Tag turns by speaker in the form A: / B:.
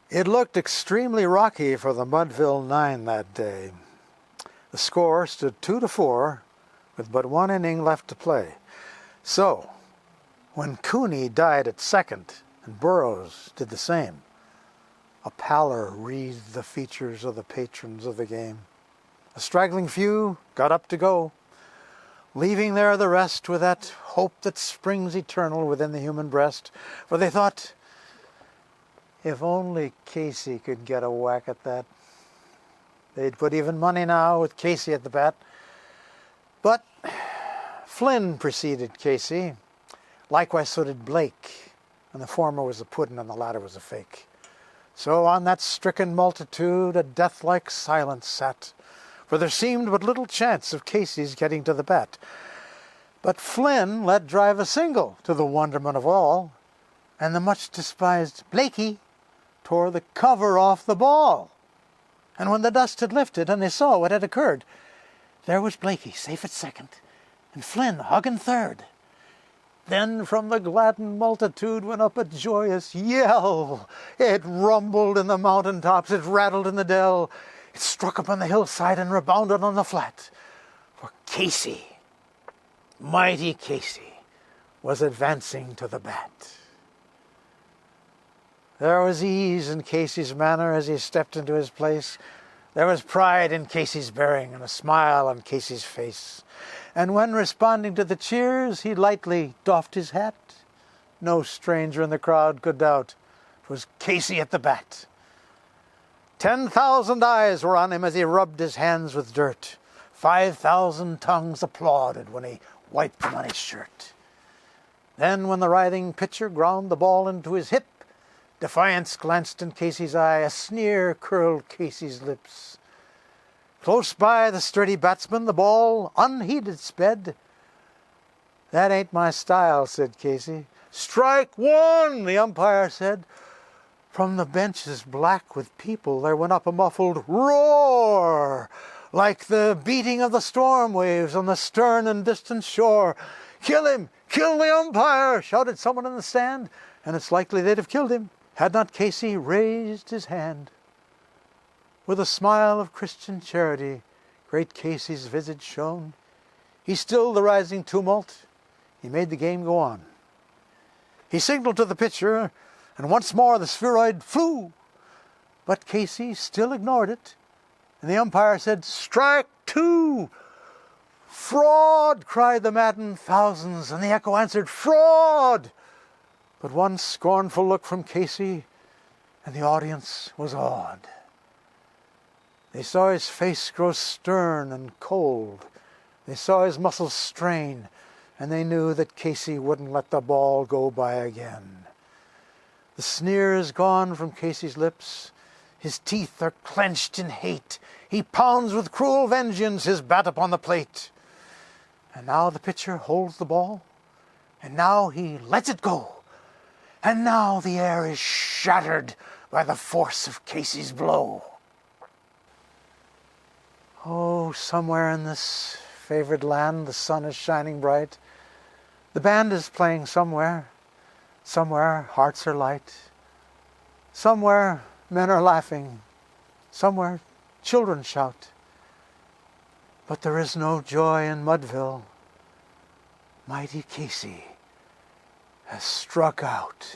A: It looked extremely rocky for the Mudville Nine that day. The score stood 2-4 with but one inning left to play. So, when Cooney died at second and Burroughs did the same, a pallor wreathed the features of the patrons of the game. A straggling few got up to go, leaving there the rest with that hope that springs eternal within the human breast, for they thought, if only Casey could get a whack at that. They'd put even money now with Casey at the bat. But Flynn preceded Casey. Likewise so did Blake, and the former was a puddin' and the latter was a fake. So on that stricken multitude a death-like silence sat, for there seemed but little chance of Casey's getting to the bat. But Flynn let drive a single, to the wonderment of all, and the much-despised Blakey tore the cover off the ball. And when the dust had lifted and they saw what had occurred, there was Blakey safe at second, and Flynn hugging third. Then from the gladdened multitude went up a joyous yell. It rumbled in the mountain tops, it rattled in the dell, it struck upon the hillside and rebounded on the flat. For Casey, mighty Casey, was advancing to the bat. There was ease in Casey's manner as he stepped into his place. There was pride in Casey's bearing and a smile on Casey's face. And when responding to the cheers, he lightly doffed his hat. No stranger in the crowd could doubt 'twas Casey at the bat. 10,000 eyes were on him as he rubbed his hands with dirt. 5,000 tongues applauded when he wiped them on his shirt. Then when the writhing pitcher ground the ball into his hip, defiance glanced in Casey's eye, a sneer curled Casey's lips. Close by the sturdy batsman the ball unheeded sped. "That ain't my style," said Casey. "Strike one," the umpire said. From the benches black with people there went up a muffled roar, like the beating of the storm waves on the stern and distant shore. "Kill him! Kill the umpire!" shouted someone in the stand, and it's likely they'd have killed him had not Casey raised his hand. With a smile of Christian charity, great Casey's visage shone. He stilled the rising tumult. He made the game go on. He signaled to the pitcher, and once more the spheroid flew. But Casey still ignored it, and the umpire said, "Strike two!" "Fraud!" cried the maddened thousands, and the echo answered, "Fraud!" But one scornful look from Casey, and the audience was awed. They saw his face grow stern and cold. They saw his muscles strain, and they knew that Casey wouldn't let the ball go by again. The sneer is gone from Casey's lips. His teeth are clenched in hate. He pounds with cruel vengeance his bat upon the plate. And now the pitcher holds the ball, and now he lets it go. And now the air is shattered by the force of Casey's blow. Oh, somewhere in this favored land the sun is shining bright. The band is playing somewhere. Somewhere hearts are light. Somewhere men are laughing. Somewhere children shout. But there is no joy in Mudville. Mighty Casey has struck out.